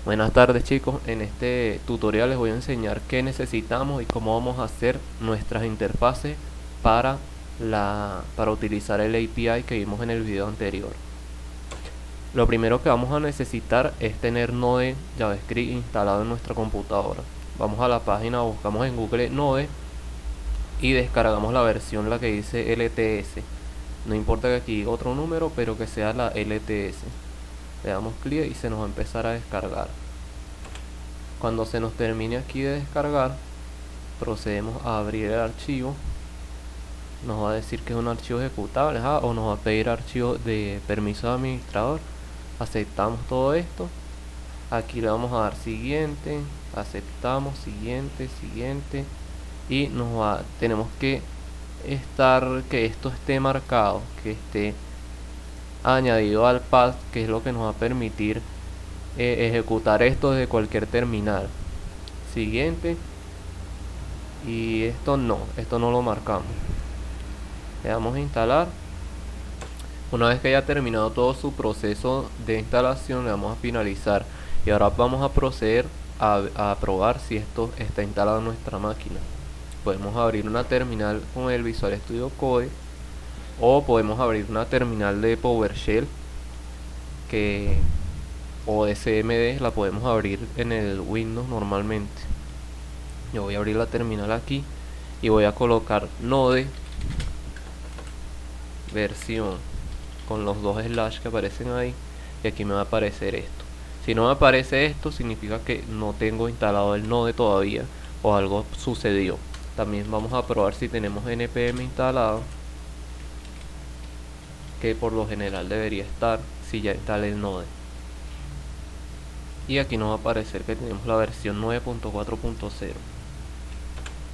Buenas tardes chicos, en este tutorial les voy a enseñar qué necesitamos y cómo vamos a hacer nuestras interfaces para, para utilizar el API que vimos en el video anterior. Lo primero que vamos a necesitar es tener Node JavaScript instalado en nuestra computadora. Vamos a la página, buscamos en Google Node y descargamos la versión, la que dice LTS. No importa que aquí otro número, pero que sea la LTS. Le damos clic y se nos va a empezar a descargar. Cuando se nos termine aquí de descargar, procedemos a abrir el archivo. Nos va a decir que es un archivo ejecutable, o nos va a pedir archivo de permiso de administrador. Aceptamos todo esto. Aquí le vamos a dar siguiente, aceptamos, siguiente, siguiente, y tenemos que que esto esté marcado, que esté añadido al path, que es lo que nos va a permitir ejecutar esto desde cualquier terminal. Siguiente, y esto no lo marcamos. Le damos a instalar. Una vez que haya terminado todo su proceso de instalación, le damos a finalizar, y ahora vamos a proceder a probar si esto está instalado en nuestra máquina. Podemos abrir una terminal con el Visual Studio Code, o podemos abrir una terminal de PowerShell o de CMD, la podemos abrir en el Windows normalmente. Yo voy a abrir la terminal aquí y voy a colocar Node versión con los dos slash que aparecen ahí, y aquí me va a aparecer esto. Si no me aparece esto, significa que no tengo instalado el Node todavía, o algo sucedió. También vamos a probar si tenemos npm instalado, que por lo general debería estar si ya instalé el Node. Y aquí nos va a aparecer que tenemos la versión 9.4.0.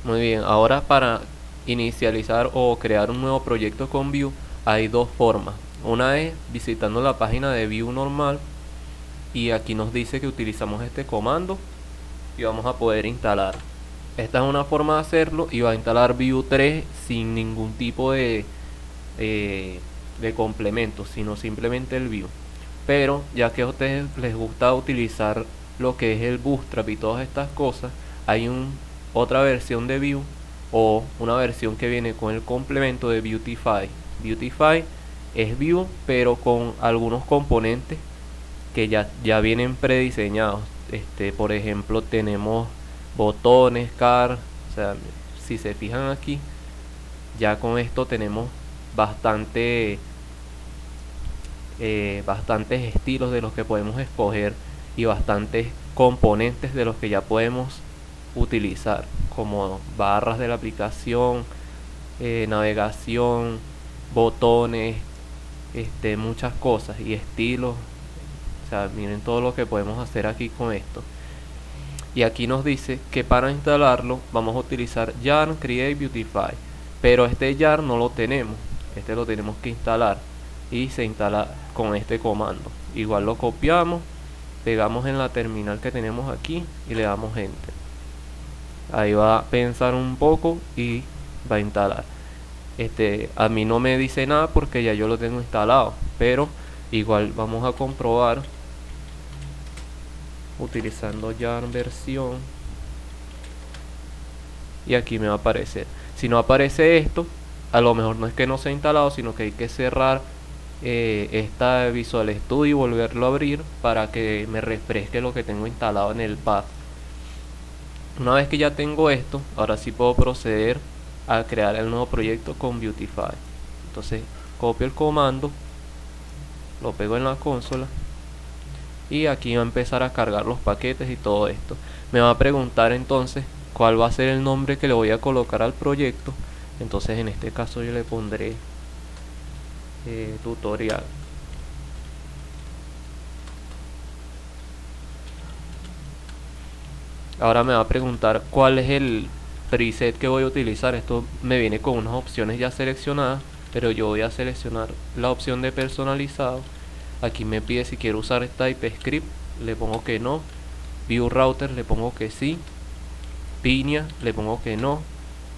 Muy bien, ahora para inicializar o crear un nuevo proyecto con Vue hay dos formas. Una es visitando la página de Vue normal, y aquí nos dice que utilizamos este comando y vamos a poder instalar. Esta es una forma de hacerlo, y va a instalar Vue 3 sin ningún tipo de complemento, sino simplemente el Vue. Pero ya que a ustedes les gusta utilizar lo que es el Bootstrap y todas estas cosas, hay otra versión de Vue, o una versión que viene con el complemento de Vuetify. Vuetify es Vue, pero con algunos componentes que ya vienen prediseñados. Por ejemplo, tenemos botones, car, o sea, si se fijan aquí, ya con esto tenemos bastantes estilos de los que podemos escoger, y bastantes componentes de los que ya podemos utilizar, como barras de la aplicación, navegación, botones, muchas cosas, y estilos. O sea, miren todo lo que podemos hacer aquí con esto. Y aquí nos dice que para instalarlo vamos a utilizar yarn create Vuetify, pero este yarn no lo tenemos, lo tenemos que instalar, y se instala con este comando. Igual lo copiamos, pegamos en la terminal que tenemos aquí y le damos enter. Ahí va a pensar un poco y va a instalar. A mí no me dice nada porque ya yo lo tengo instalado, pero igual vamos a comprobar utilizando yarn versión, y aquí me va a aparecer. Si no aparece esto, a lo mejor no es que no se ha instalado, sino que hay que cerrar esta Visual Studio y volverlo a abrir para que me refresque lo que tengo instalado en el path. Una vez que ya tengo esto, ahora sí puedo proceder a crear el nuevo proyecto con Vuetify. Entonces copio el comando, lo pego en la consola, y aquí va a empezar a cargar los paquetes y todo esto. Me va a preguntar entonces cuál va a ser el nombre que le voy a colocar al proyecto. Entonces en este caso yo le pondré tutorial. Ahora me va a preguntar cuál es el preset que voy a utilizar. Esto me viene con unas opciones ya seleccionadas, pero yo voy a seleccionar la opción de personalizado. Aquí me pide si quiero usar TypeScript, le pongo que no. View Router le pongo que sí. Pinia le pongo que no.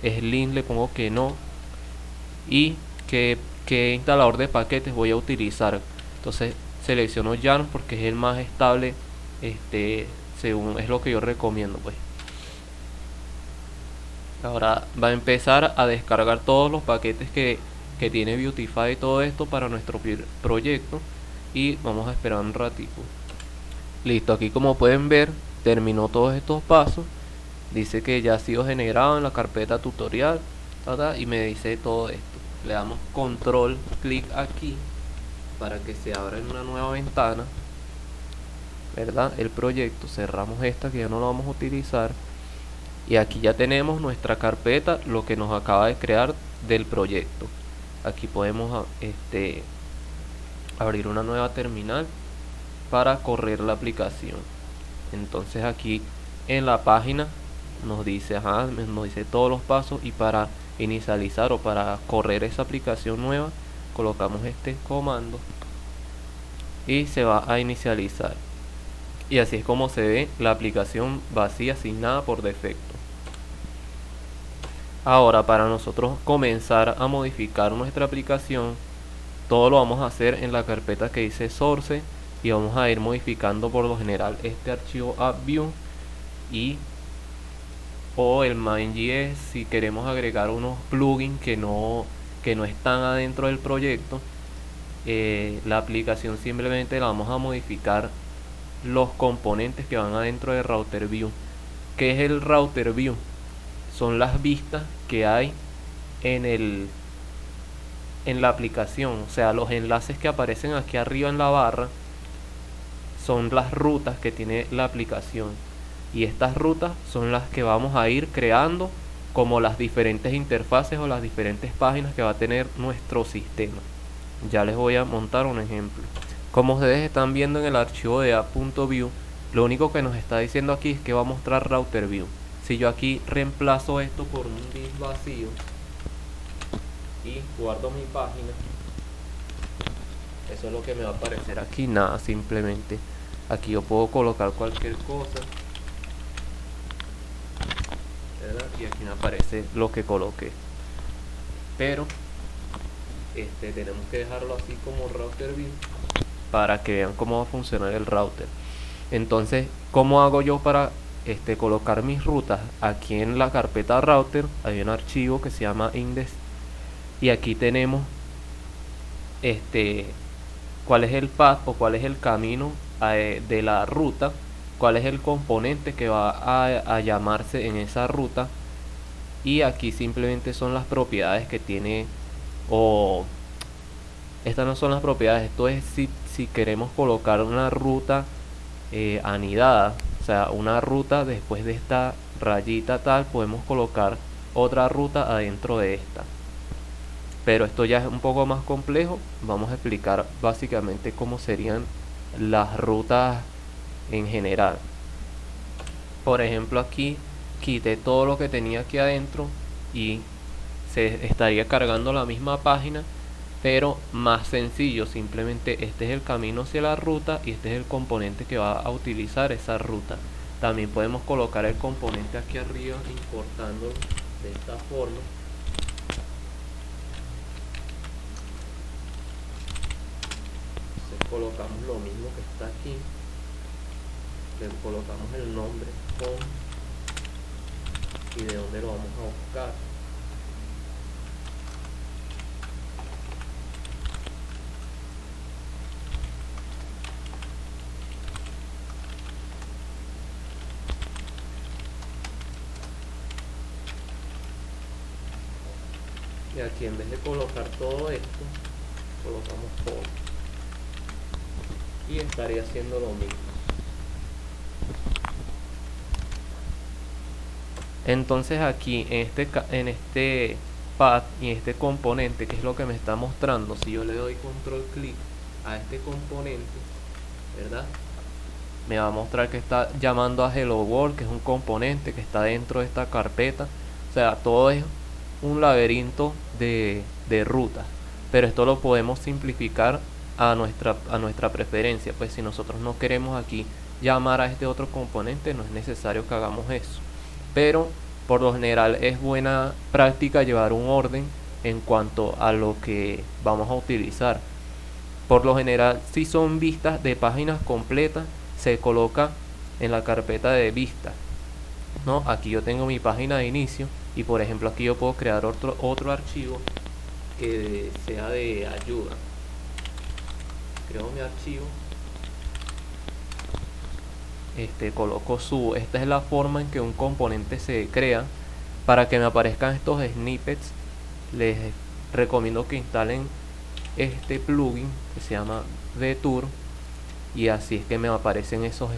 Slim le pongo que no. Y qué instalador de paquetes voy a utilizar. Entonces selecciono Yarn porque es el más estable según es lo que yo recomiendo, pues. Ahora va a empezar a descargar todos los paquetes que tiene Beautify y todo esto para nuestro proyecto, y vamos a esperar un ratico. Listo, aquí como pueden ver terminó todos estos pasos. Dice que ya ha sido generado en la carpeta tutorial, y me dice todo esto. Le damos control clic aquí para que se abra en una nueva ventana, ¿verdad? El proyecto, cerramos esta que ya no lo vamos a utilizar, y aquí ya tenemos nuestra carpeta, lo que nos acaba de crear del proyecto. Aquí podemos abrir una nueva terminal para correr la aplicación. Entonces aquí en la página nos dice, nos dice todos los pasos, y para inicializar o para correr esa aplicación nueva colocamos este comando y se va a inicializar. Y así es como se ve la aplicación vacía, sin nada por defecto. Ahora, para nosotros comenzar a modificar nuestra aplicación, todo lo vamos a hacer en la carpeta que dice source, y vamos a ir modificando por lo general este archivo AppView o el main.js si queremos agregar unos plugins que no están adentro del proyecto. La aplicación simplemente la vamos a modificar los componentes que van adentro de Router View. ¿Qué es el Router View? Son las vistas que hay en la aplicación, o sea, los enlaces que aparecen aquí arriba en la barra son las rutas que tiene la aplicación, y estas rutas son las que vamos a ir creando como las diferentes interfaces o las diferentes páginas que va a tener nuestro sistema. Ya les voy a montar un ejemplo. Como ustedes están viendo en el archivo de app.view, lo único que nos está diciendo aquí es que va a mostrar Router View. Si yo aquí reemplazo esto por un div vacío y guardo mi página, eso es lo que me va a aparecer aquí. Nada, simplemente aquí yo puedo colocar cualquier cosa, ¿verdad? Y aquí me aparece lo que coloqué, pero tenemos que dejarlo así como Router View para que vean cómo va a funcionar el router. Entonces, ¿cómo hago yo para colocar mis rutas? Aquí en la carpeta router hay un archivo que se llama index, y aquí tenemos cuál es el path o cuál es el camino de la ruta, cuál es el componente que va a llamarse en esa ruta, y aquí simplemente son las propiedades que tiene, o estas no son las propiedades, esto es si queremos colocar una ruta anidada, o sea, una ruta después de esta rayita tal, podemos colocar otra ruta adentro de esta. Pero esto ya es un poco más complejo. Vamos a explicar básicamente cómo serían las rutas en general. Por ejemplo, aquí quité todo lo que tenía aquí adentro y se estaría cargando la misma página, pero más sencillo. Simplemente este es el camino hacia la ruta y este es el componente que va a utilizar esa ruta. También podemos colocar el componente aquí arriba importándolo de esta forma. Entonces colocamos lo mismo que está aquí, le colocamos el nombre home y de dónde lo vamos a buscar. Y aquí, en vez de colocar todo esto, colocamos home y estaría haciendo lo mismo. Entonces aquí en este path y este componente, que es lo que me está mostrando, si yo le doy control clic a este componente, ¿verdad?, me va a mostrar que está llamando a Hello World, que es un componente que está dentro de esta carpeta. O sea, todo es un laberinto de rutas, pero esto lo podemos simplificar a nuestra preferencia. Pues si nosotros no queremos aquí llamar a este otro componente, no es necesario que hagamos eso, pero por lo general es buena práctica llevar un orden en cuanto a lo que vamos a utilizar. Por lo general, si son vistas de páginas completas, se coloca en la carpeta de vista, ¿no? Aquí yo tengo mi página de inicio y por ejemplo aquí yo puedo crear otro archivo que sea de ayuda. Creo mi archivo, coloco esta es la forma en que un componente se crea. Para que me aparezcan estos snippets les recomiendo que instalen este plugin que se llama VTour, y así es que me aparecen esos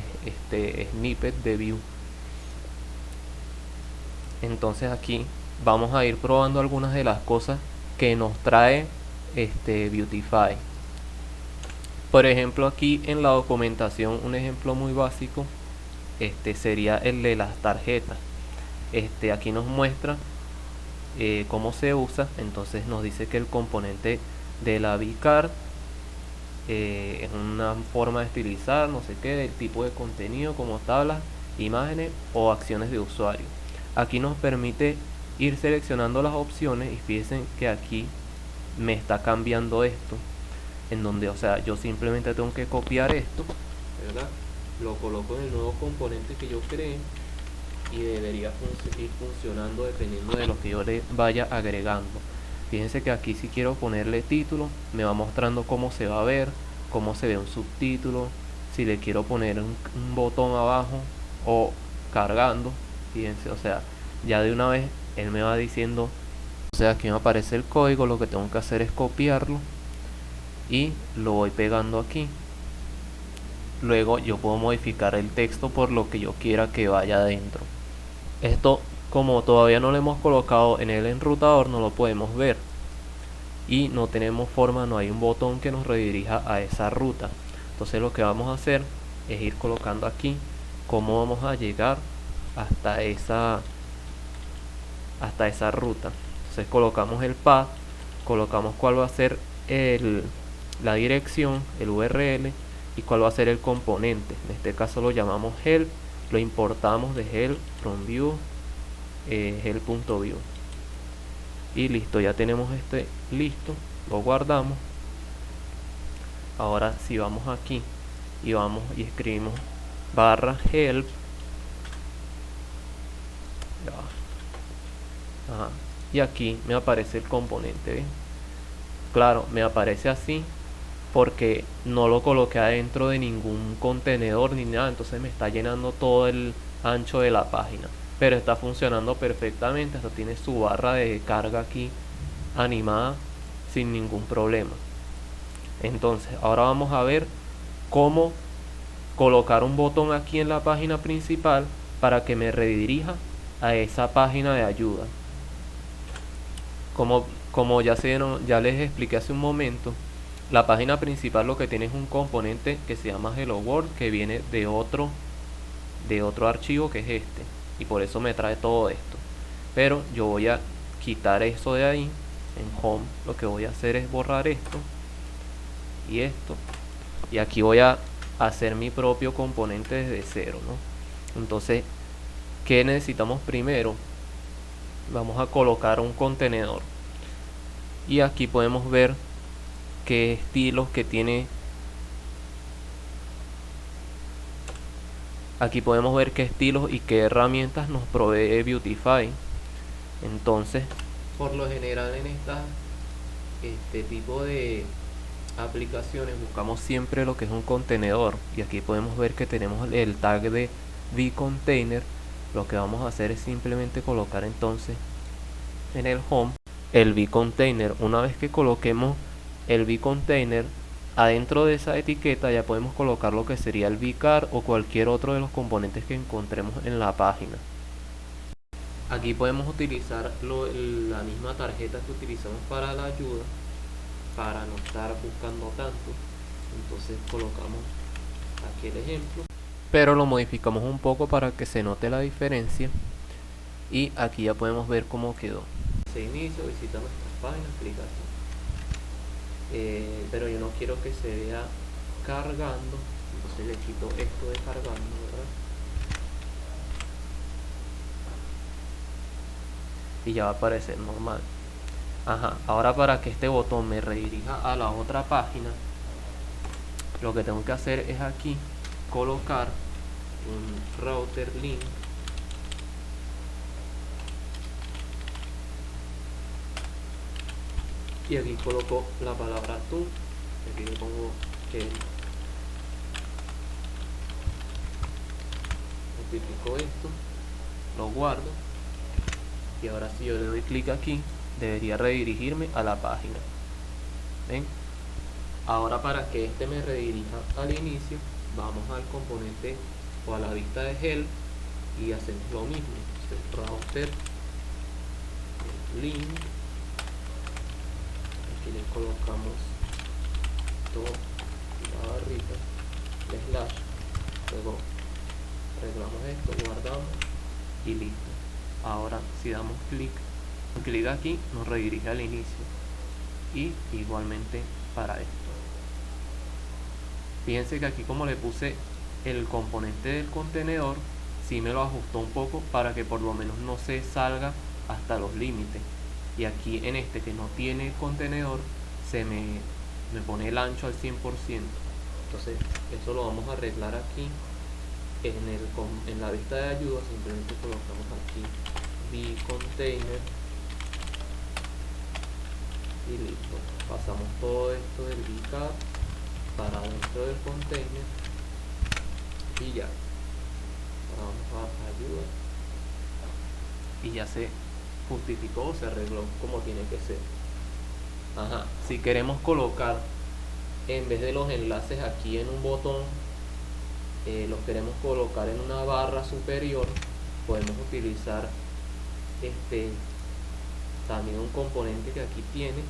snippets de view. Entonces aquí vamos a ir probando algunas de las cosas que nos trae Beautify. Por ejemplo, aquí en la documentación, un ejemplo muy básico sería el de las tarjetas. Aquí nos muestra cómo se usa. Entonces nos dice que el componente de la vCard es una forma de estilizar, no sé qué, del tipo de contenido como tablas, imágenes o acciones de usuario. Aquí nos permite ir seleccionando las opciones y fíjense que aquí me está cambiando esto, en donde, o sea, yo simplemente tengo que copiar esto, ¿verdad? Lo coloco en el nuevo componente que yo creé y debería ir funcionando dependiendo de lo que yo le vaya agregando. Fíjense que aquí si quiero ponerle título, me va mostrando cómo se va a ver, cómo se ve un subtítulo. Si le quiero poner un botón abajo o cargando, fíjense, o sea, ya de una vez él me va diciendo, o sea, aquí me aparece el código. Lo que tengo que hacer es copiarlo y lo voy pegando aquí. Luego yo puedo modificar el texto por lo que yo quiera que vaya adentro. Esto, como todavía no lo hemos colocado en el enrutador, no lo podemos ver y no tenemos forma, no hay un botón que nos redirija a esa ruta. Entonces lo que vamos a hacer es ir colocando aquí cómo vamos a llegar hasta esa ruta. Entonces colocamos el path, colocamos cuál va a ser la dirección, el URL, y cuál va a ser el componente. En este caso lo llamamos help, lo importamos de help from view, help.view, y listo, ya tenemos listo, lo guardamos. Ahora si vamos aquí y vamos y escribimos /help, y aquí me aparece el componente, ¿ven? Claro, me aparece así porque no lo coloqué adentro de ningún contenedor ni nada, entonces me está llenando todo el ancho de la página, pero está funcionando perfectamente. Hasta tiene su barra de carga aquí animada sin ningún problema. Entonces ahora vamos a ver cómo colocar un botón aquí en la página principal para que me redirija a esa página de ayuda. Como ya les expliqué hace un momento, la página principal lo que tiene es un componente que se llama Hello World, que viene de otro archivo que es este, y por eso me trae todo esto. Pero yo voy a quitar eso de ahí. En Home lo que voy a hacer es borrar esto y esto, y aquí voy a hacer mi propio componente desde cero, ¿no? Entonces, ¿qué necesitamos primero? Vamos a colocar un contenedor y aquí podemos ver qué estilos que tiene. Aquí podemos ver qué estilos y qué herramientas nos provee Beautify. Entonces, por lo general en este tipo de aplicaciones buscamos siempre lo que es un contenedor, y aquí podemos ver que tenemos el tag de vContainer. Lo que vamos a hacer es simplemente colocar entonces en el home el vContainer. Una vez que coloquemos el vContainer, adentro de esa etiqueta ya podemos colocar lo que sería el vCard o cualquier otro de los componentes que encontremos en la página. Aquí podemos utilizar la misma tarjeta que utilizamos para la ayuda, para no estar buscando tanto. Entonces colocamos aquí el ejemplo, pero lo modificamos un poco para que se note la diferencia, y aquí ya podemos ver cómo quedó. Se inicia, visita nuestras páginas, clic aquí. Pero yo no quiero que se vea cargando, entonces le quito esto de cargando, ¿verdad? Y ya va a aparecer normal. Ahora para que este botón me redirija a la otra página, lo que tengo que hacer es aquí colocar un router link y aquí coloco la palabra to, aquí le pongo el, notifico esto, lo guardo y ahora si yo le doy clic aquí debería redirigirme a la página. ¿Ven? Ahora para que este me redirija al inicio, vamos al componente o a la vista de help y hacemos lo mismo. Entonces, router link, aquí le colocamos todo, la barrita, el slash, luego arreglamos esto, guardamos y listo. Ahora si damos clic aquí nos redirige al inicio y igualmente para esto. Fíjense que aquí como le puse el componente del contenedor, sí me lo ajustó un poco para que por lo menos no se salga hasta los límites. Y aquí en este que no tiene contenedor se me pone el ancho al 100%. Entonces eso lo vamos a arreglar aquí en la vista de ayuda. Simplemente colocamos aquí vContainer y listo. Pasamos todo esto del vCap para dentro del container y ya. Ahora vamos a ayuda y ya se justificó, se arregló como tiene que ser. Ajá, si queremos colocar en vez de los enlaces aquí en un botón, los queremos colocar en una barra superior, podemos utilizar también un componente que aquí tiene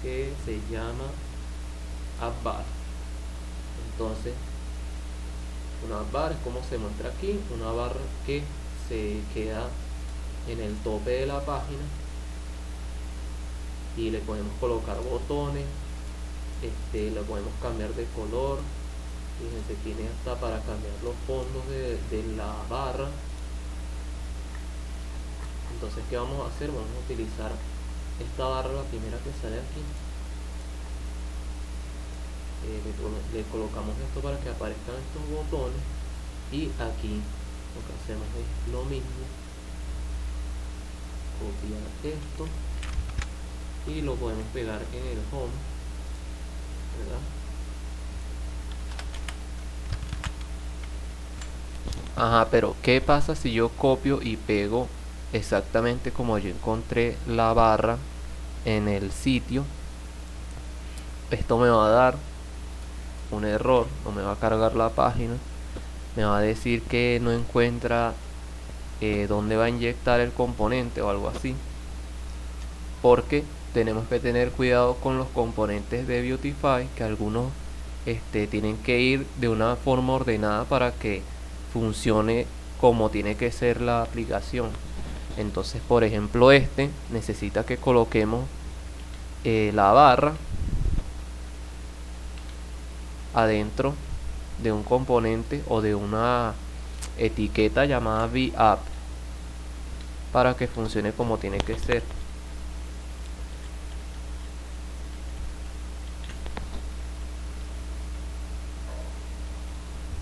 que se llama AppBar. Entonces una AppBar es como se muestra aquí, una barra que se queda en el tope de la página y le podemos colocar botones, le podemos cambiar de color. Fíjense, tiene hasta para cambiar los fondos de la barra. Entonces, ¿qué vamos a hacer? Vamos a utilizar esta barra, la primera que sale aquí. Le colocamos esto para que aparezcan estos botones y aquí lo que hacemos es lo mismo, copiar esto y lo podemos pegar en el home, ¿verdad? Ajá, pero ¿qué pasa si yo copio y pego exactamente como yo encontré la barra en el sitio? Esto me va a dar un error, no me va a cargar la página, me va a decir que no encuentra dónde va a inyectar el componente o algo así, porque tenemos que tener cuidado con los componentes de Beautify, que algunos tienen que ir de una forma ordenada para que funcione como tiene que ser la aplicación. Entonces, por ejemplo, necesita que coloquemos la barra adentro de un componente o de una etiqueta llamada VApp para que funcione como tiene que ser.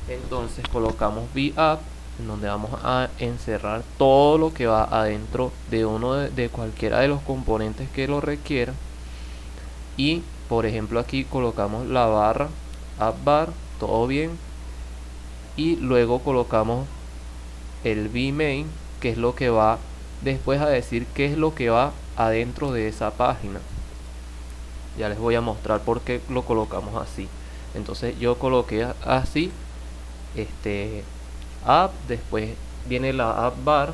Entonces colocamos VApp, en donde vamos a encerrar todo lo que va adentro de cualquiera de los componentes que lo requiera. Y por ejemplo aquí colocamos la barra AppBar, todo bien, y luego colocamos el vMain, que es lo que va después a decir qué es lo que va adentro de esa página. Ya les voy a mostrar por qué lo colocamos así. Entonces yo coloqué así app, después viene la AppBar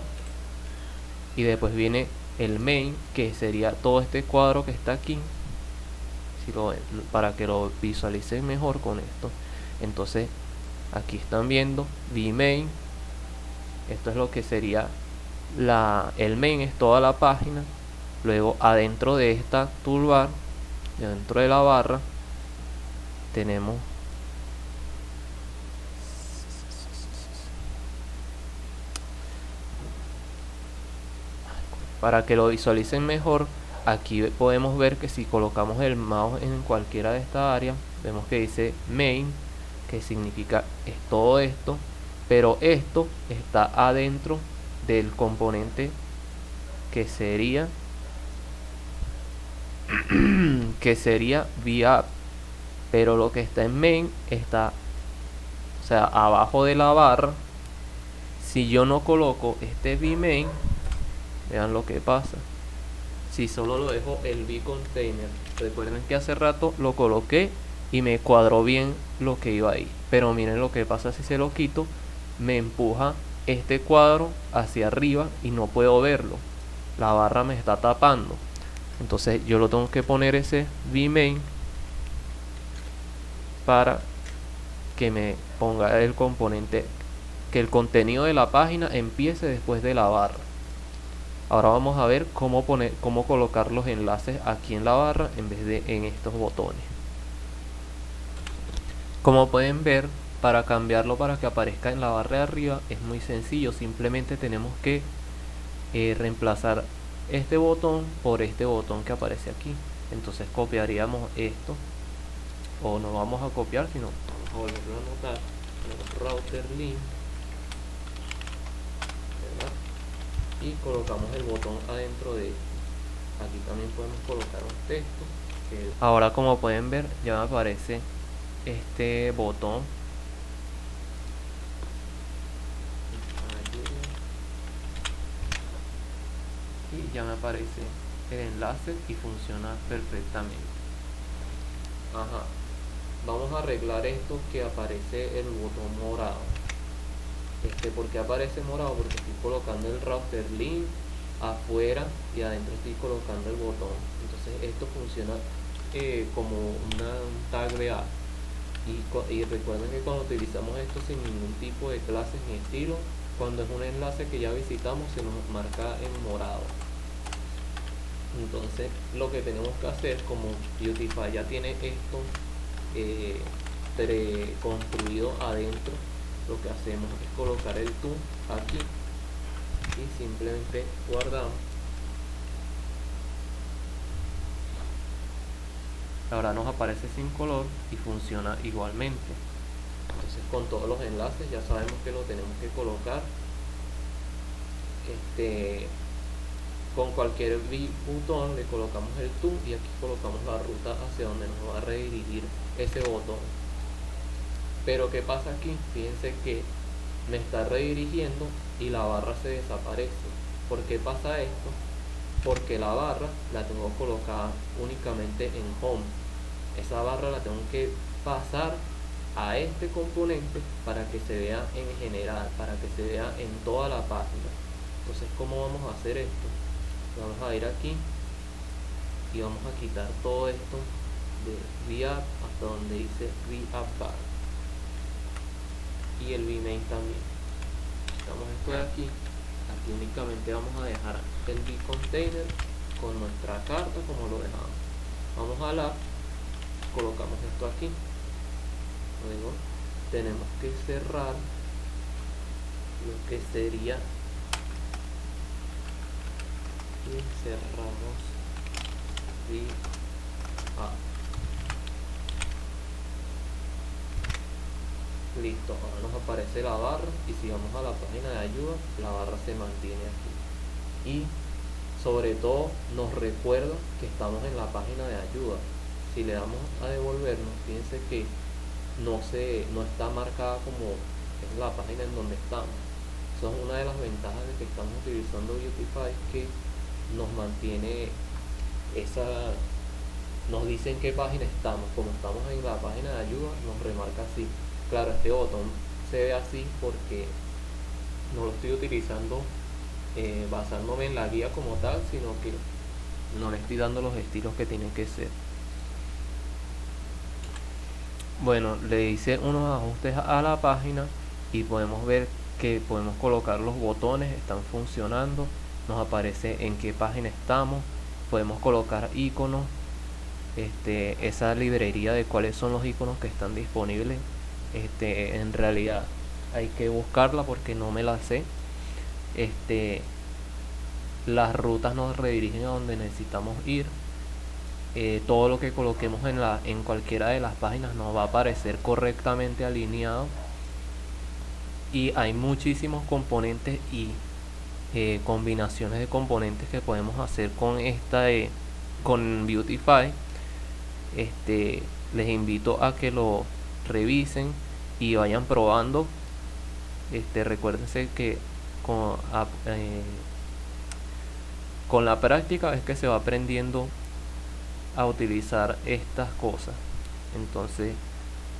y después viene el main, que sería todo este cuadro que está aquí, si lo ven, para que lo visualicen mejor con esto. Entonces aquí están viendo vMain, esto es lo que sería el main, es toda la página. Luego adentro de esta toolbar, dentro de la barra, tenemos para que lo visualicen mejor. Aquí podemos ver que si colocamos el mouse en cualquiera de estas áreas, vemos que dice main, que significa es todo esto, pero esto está adentro del componente que sería VApp, pero lo que está en main está, o sea, abajo de la barra. Si yo no coloco este vmain, vean lo que pasa. Si solo lo dejo el vContainer, recuerden que hace rato lo coloqué y me cuadró bien lo que iba ahí, pero miren lo que pasa si se lo quito, me empuja este cuadro hacia arriba y no puedo verlo, la barra me está tapando. Entonces yo lo tengo que poner ese vmain para que me ponga el componente, que el contenido de la página empiece después de la barra. Ahora vamos a ver cómo colocar los enlaces aquí en la barra en vez de en estos botones. Como pueden ver, para cambiarlo para que aparezca en la barra de arriba es muy sencillo. Simplemente tenemos que reemplazar este botón por este botón que aparece aquí. Entonces copiaríamos esto, o no vamos a copiar, sino vamos a volverlo a anotar en el router link, ¿verdad? Y colocamos el botón adentro de esto. Aquí también podemos colocar un texto ahora, como pueden ver, ya me aparece este botón y ya me aparece el enlace y funciona perfectamente. Ajá, vamos a arreglar esto que aparece el botón morado. ¿Por qué aparece morado? Porque estoy colocando el router link afuera y adentro estoy colocando el botón. Entonces esto funciona como un tag de A. Y recuerden que cuando utilizamos esto sin ningún tipo de clases ni estilo, cuando es un enlace que ya visitamos se nos marca en morado. Entonces lo que tenemos que hacer, como Beautify ya tiene esto preconstruido adentro, lo que hacemos es colocar el to aquí y simplemente guardamos. Ahora nos aparece sin color y funciona igualmente. Entonces con todos los enlaces ya sabemos que lo tenemos que colocar con cualquier botón. Le colocamos el to y aquí colocamos la ruta hacia donde nos va a redirigir ese botón. Pero ¿qué pasa aquí? Fíjense que me está redirigiendo y la barra se desaparece. ¿Por qué pasa esto? Porque la barra la tengo colocada únicamente en home. Esa barra la tengo que pasar a este componente para que se vea en general, para que se vea en toda la página. Entonces, ¿cómo vamos a hacer esto? Vamos a ir aquí y vamos a quitar todo esto de VApp hasta donde dice VApp bar y el vmain también. Quitamos esto de aquí. Aquí únicamente vamos a dejar el vContainer con nuestra carta como lo dejamos. Vamos a la, colocamos esto aquí. Luego tenemos que cerrar lo que sería, y cerramos listo. Ahora nos aparece la barra y si vamos a la página de ayuda, la barra se mantiene aquí y sobre todo nos recuerda que estamos en la página de ayuda. Si le damos a devolvernos, fíjense que no está marcada como es la página en donde estamos. Eso es una de las ventajas de que estamos utilizando Beautify, que nos mantiene nos dice en qué página estamos. Como estamos en la página de ayuda, nos remarca así. Claro, este botón se ve así porque no lo estoy utilizando basándome en la guía como tal, sino que no le estoy dando los estilos que tienen que ser. Bueno, le hice unos ajustes a la página y podemos ver que podemos colocar los botones, están funcionando, nos aparece en qué página estamos, podemos colocar iconos, esa librería de cuáles son los iconos que están disponibles. En realidad hay que buscarla porque no me la sé. Las rutas nos redirigen a donde necesitamos ir. todo lo que coloquemos en cualquiera de las páginas nos va a aparecer correctamente alineado. Y hay muchísimos componentes y combinaciones de componentes que podemos hacer con con Beautify. Les invito a que lo revisen y vayan probando. Recuérdense que con la práctica es que se va aprendiendo a utilizar estas cosas. Entonces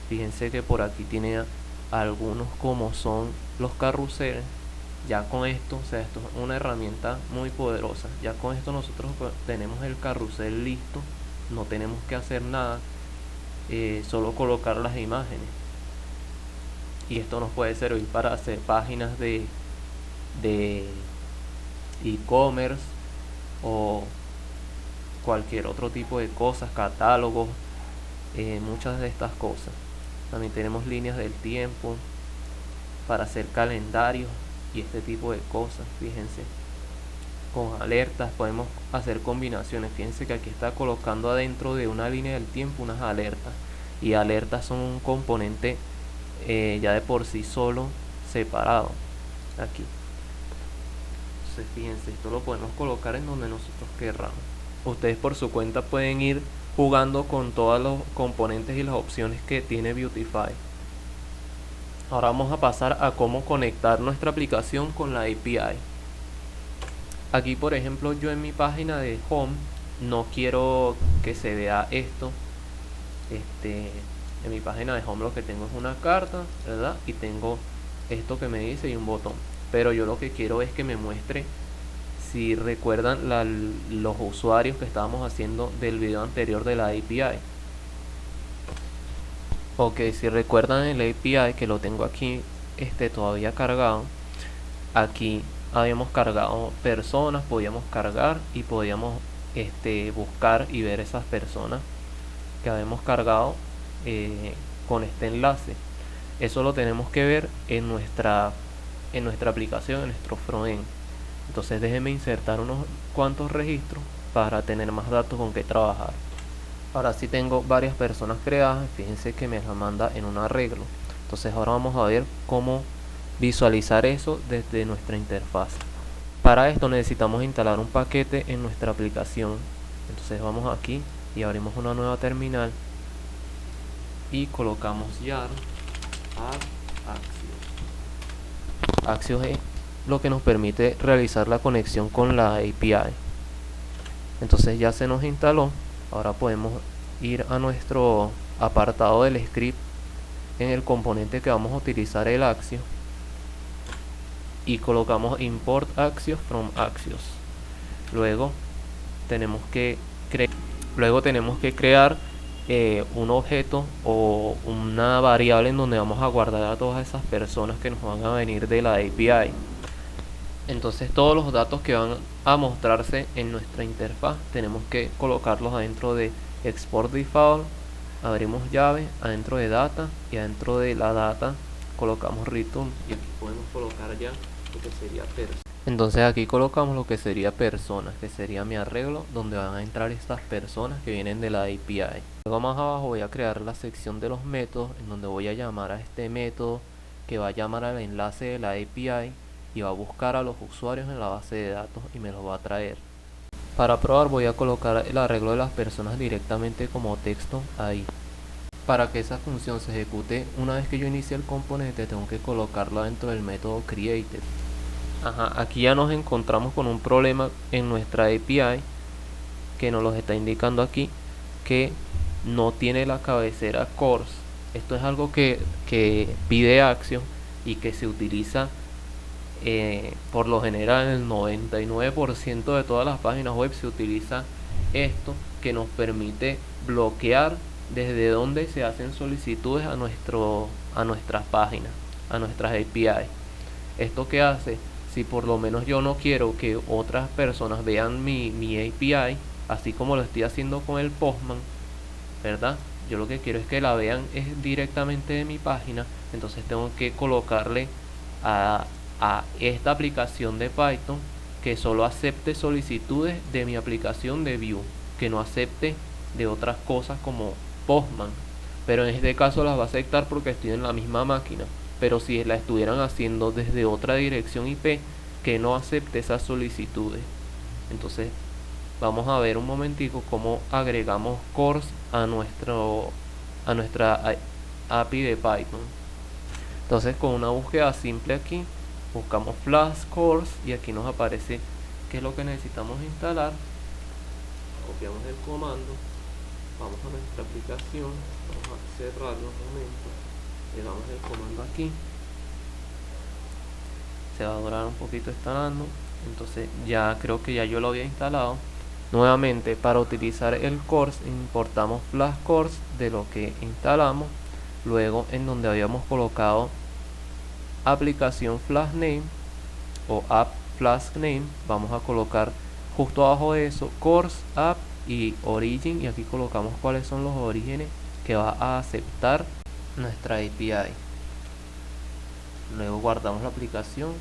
fíjense que por aquí tiene algunos, como son los carruseles. Ya con esto, o sea, esto es una herramienta muy poderosa. Ya con esto nosotros tenemos el carrusel listo, no tenemos que hacer nada, solo colocar las imágenes. Y esto nos puede servir para hacer páginas de e-commerce o cualquier otro tipo de cosas, catálogos, muchas de estas cosas. También tenemos líneas del tiempo para hacer calendarios y este tipo de cosas. Fíjense, con alertas podemos hacer combinaciones. Fíjense que aquí está colocando adentro de una línea del tiempo unas alertas, y alertas son un componente ya de por sí solo separado aquí. Entonces fíjense, esto lo podemos colocar en donde nosotros querramos. Ustedes por su cuenta pueden ir jugando con todos los componentes y las opciones que tiene Beautify. Ahora vamos a pasar a cómo conectar nuestra aplicación con la API. Aquí por ejemplo yo en mi página de home no quiero que se vea esto. En mi página de home lo que tengo es una carta, ¿verdad? Y tengo esto que me dice y un botón. Pero yo lo que quiero es que me muestre, si recuerdan los usuarios que estábamos haciendo del video anterior de la API. Ok, si recuerdan el API, que lo tengo aquí todavía cargado, aquí habíamos cargado personas, podíamos cargar y podíamos buscar y ver esas personas que habíamos cargado con este enlace. Eso lo tenemos que ver en nuestra aplicación, en nuestro frontend. Entonces déjenme insertar unos cuantos registros para tener más datos con que trabajar. Ahora sí tengo varias personas creadas. Fíjense que me las manda en un arreglo. Entonces ahora vamos a ver cómo visualizar eso desde nuestra interfaz. Para esto necesitamos instalar un paquete en nuestra aplicación. Entonces vamos aquí y abrimos una nueva terminal y colocamos jar add Axios. Axios es lo que nos permite realizar la conexión con la API. Entonces ya se nos instaló. Ahora podemos ir a nuestro apartado del script en el componente que vamos a utilizar, el Axio, y colocamos import Axios from Axios. Luego tenemos que crear un objeto o una variable en donde vamos a guardar a todas esas personas que nos van a venir de la API. Entonces todos los datos que van a mostrarse en nuestra interfaz tenemos que colocarlos adentro de export default. Abrimos llave, adentro de data, y adentro de la data colocamos return, y aquí podemos colocar ya lo que sería persona. Entonces aquí colocamos lo que sería personas, que sería mi arreglo donde van a entrar estas personas que vienen de la API. Luego más abajo voy a crear la sección de los métodos, en donde voy a llamar a este método que va a llamar al enlace de la API y va a buscar a los usuarios en la base de datos y me los va a traer. Para probar voy a colocar el arreglo de las personas directamente como texto ahí. Para que esa función se ejecute una vez que yo inicie el componente, tengo que colocarlo dentro del método created. Aquí ya nos encontramos con un problema en nuestra API que nos lo está indicando aquí, que no tiene la cabecera CORS. Esto es algo que pide Axios y que se utiliza por lo general en el 99% de todas las páginas web. Se utiliza esto, que nos permite bloquear desde donde se hacen solicitudes a nuestras páginas, a nuestras API. ¿Esto qué hace? Si por lo menos yo no quiero que otras personas vean mi API, así como lo estoy haciendo con el Postman, ¿verdad? Yo lo que quiero es que la vean directamente de mi página. Entonces tengo que colocarle a esta aplicación de Python que solo acepte solicitudes de mi aplicación de Vue, que no acepte de otras cosas como Postman, pero en este caso las va a aceptar porque estoy en la misma máquina. Pero si la estuvieran haciendo desde otra dirección IP, que no acepte esas solicitudes. Entonces vamos a ver un momentico cómo agregamos cores a nuestra API de Python. Entonces con una búsqueda simple aquí buscamos Flash cores y aquí nos aparece qué es lo que necesitamos instalar. Copiamos el comando, vamos a nuestra aplicación, vamos a cerrarlo un momento, le damos el comando aquí, se va a durar un poquito instalando. Entonces ya creo que ya yo lo había instalado. Nuevamente, para utilizar el cores importamos Flash cores de lo que instalamos. Luego en donde habíamos colocado aplicación Flash name o app Flash name, vamos a colocar justo abajo de eso cores app y origin, y aquí colocamos cuáles son los orígenes que va a aceptar nuestra API. Luego guardamos la aplicación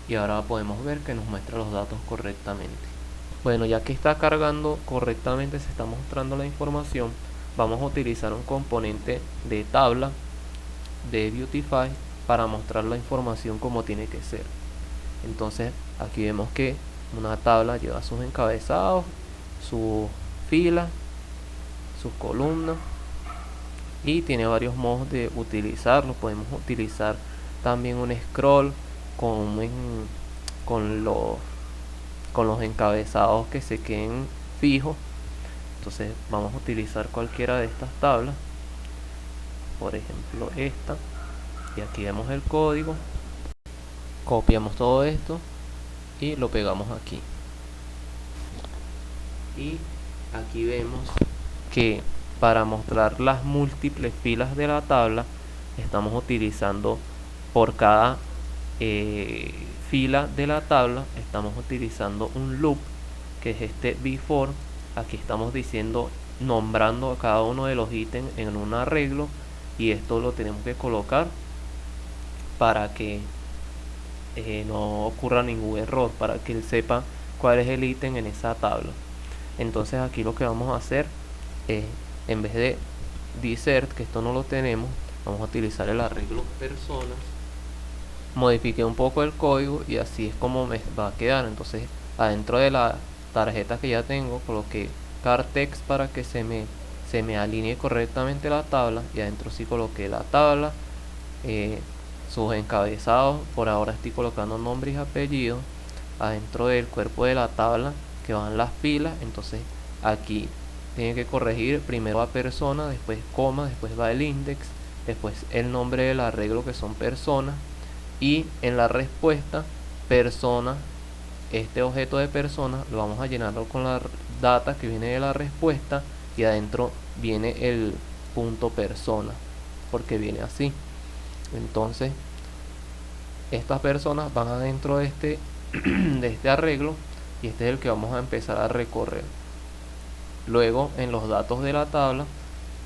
y ahora podemos ver que nos muestra los datos correctamente. Bueno, ya que está cargando correctamente, se está mostrando la información, vamos a utilizar un componente de tabla de Beautify para mostrar la información como tiene que ser. Entonces aquí vemos que una tabla lleva sus encabezados, sus filas, sus columnas, y tiene varios modos de utilizarlo. Podemos utilizar también un scroll con los encabezados que se queden fijos. Entonces vamos a utilizar cualquiera de estas tablas, por ejemplo esta, y aquí vemos el código, copiamos todo esto y lo pegamos aquí, y aquí vemos que para mostrar las múltiples filas de la tabla estamos utilizando por cada fila de la tabla, estamos utilizando un loop que es este before. Aquí estamos diciendo, nombrando a cada uno de los ítems en un arreglo, y esto lo tenemos que colocar para que no ocurra ningún error, para que él sepa cuál es el ítem en esa tabla. Entonces aquí lo que vamos a hacer es, en vez de desert, que esto no lo tenemos, vamos a utilizar el arreglo personas. Modifiqué un poco el código y así es como me va a quedar. Entonces adentro de la tarjeta que ya tengo coloqué cartext para que se me alinee correctamente la tabla, y adentro sí coloqué la tabla, sus encabezados. Por ahora estoy colocando nombres y apellidos. Adentro del cuerpo de la tabla que van las filas, entonces aquí tiene que corregir primero a persona, después coma, después va el index, después el nombre del arreglo que son personas, y en la respuesta persona, este objeto de persona lo vamos a llenarlo con la data que viene de la respuesta, y adentro viene el punto persona porque viene así. Entonces estas personas van adentro de este arreglo, y este es el que vamos a empezar a recorrer. Luego en los datos de la tabla,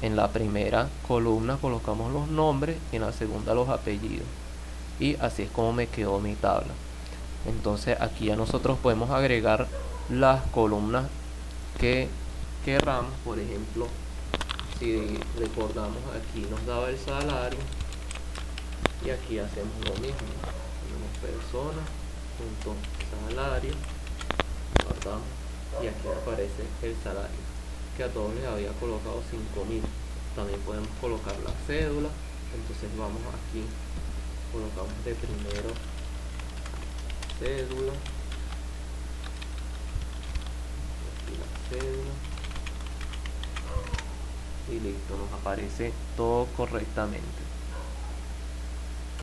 en la primera columna colocamos los nombres y en la segunda los apellidos, y así es como me quedó mi tabla. Entonces aquí ya nosotros podemos agregar las columnas que querramos. Por ejemplo, si recordamos, aquí nos daba el salario, y aquí hacemos lo mismo, ponemos personas punto salario, guardamos, y aquí aparece el salario, que a todos les había colocado 5.000. También podemos colocar la cédula. Entonces vamos aquí, colocamos de primero cédula, aquí la cédula, y listo, nos aparece todo correctamente.